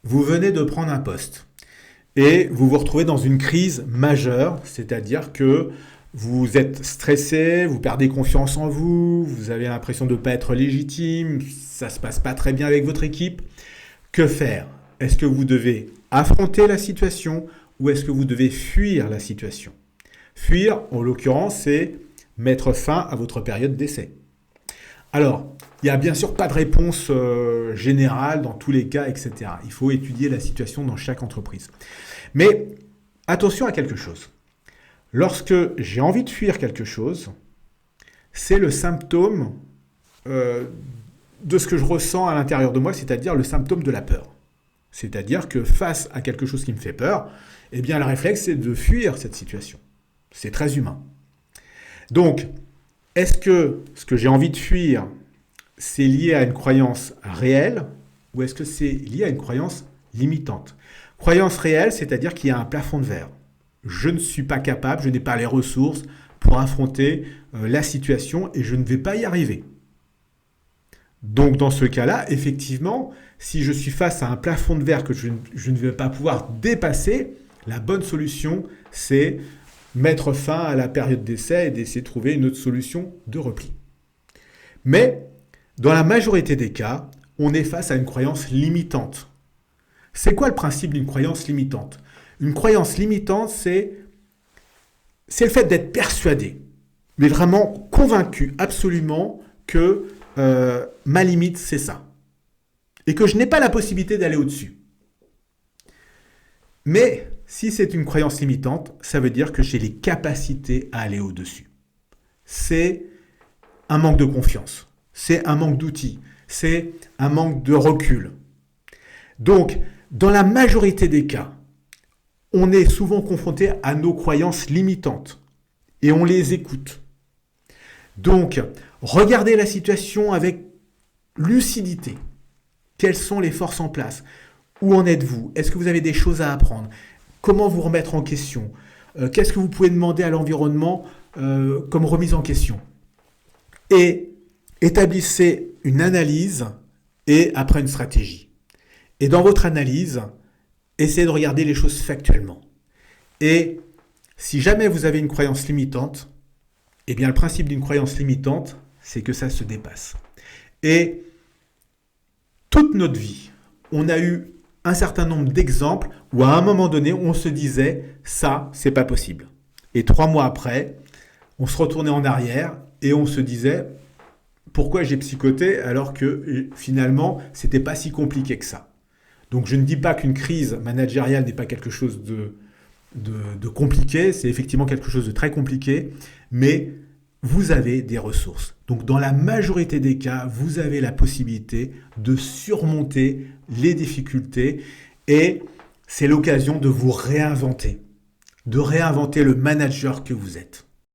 vous venez de prendre un poste et vous vous retrouvez dans une crise majeure, c'est-à-dire que vous êtes stressé, vous perdez confiance en vous, vous avez l'impression de ne pas être légitime, ça ne se passe pas très bien avec votre équipe. Que faire? Est-ce que vous devez affronter la situation ou est-ce que vous devez fuir la situation? Fuir, en l'occurrence, c'est mettre fin à votre période d'essai. Alors, il n'y a bien sûr pas de réponse générale dans tous les cas, etc. Il faut étudier la situation dans chaque entreprise. Mais attention à quelque chose. Lorsque j'ai envie de fuir quelque chose, c'est le symptôme de ce que je ressens à l'intérieur de moi, c'est-à-dire le symptôme de la peur. C'est-à-dire que face à quelque chose qui me fait peur, eh bien le réflexe c'est de fuir cette situation. C'est très humain. Donc, est-ce que ce que j'ai envie de fuir, c'est lié à une croyance réelle ou est-ce que c'est lié à une croyance limitante? Croyance réelle, c'est-à-dire qu'il y a un plafond de verre. Je ne suis pas capable, je n'ai pas les ressources pour affronter la situation et je ne vais pas y arriver. Donc dans ce cas-là, effectivement, si je suis face à un plafond de verre que je ne vais pas pouvoir dépasser, la bonne solution, c'est mettre fin à la période d'essai et d'essayer de trouver une autre solution de repli. Mais dans la majorité des cas, on est face à une croyance limitante. C'est quoi le principe d'une croyance limitante? Une croyance limitante, c'est le fait d'être persuadé, mais vraiment convaincu absolument que ma limite, c'est ça. Et que je n'ai pas la possibilité d'aller au-dessus. Mais si c'est une croyance limitante, ça veut dire que j'ai les capacités à aller au-dessus. C'est un manque de confiance. C'est un manque d'outils. C'est un manque de recul. Donc, dans la majorité des cas, on est souvent confronté à nos croyances limitantes. Et on les écoute. Donc, regardez la situation avec lucidité. Quelles sont les forces en place? Où en êtes-vous? Est-ce que vous avez des choses à apprendre? Comment vous remettre en question? Qu'est-ce que vous pouvez demander à l'environnement comme remise en question? Et établissez une analyse et après une stratégie. Et dans votre analyse, essayez de regarder les choses factuellement. Et si jamais vous avez une croyance limitante, eh bien le principe d'une croyance limitante, c'est que ça se dépasse. Et toute notre vie, on a eu un certain nombre d'exemples où à un moment donné, on se disait « ça, c'est pas possible ». Et 3 mois après, on se retournait en arrière et on se disait « pourquoi j'ai psychoté alors que finalement, c'était pas si compliqué que ça ». Donc je ne dis pas qu'une crise managériale n'est pas quelque chose de compliqué, c'est effectivement quelque chose de très compliqué, mais vous avez des ressources. Donc dans la majorité des cas, vous avez la possibilité de surmonter les difficultés et c'est l'occasion de vous réinventer, de réinventer le manager que vous êtes.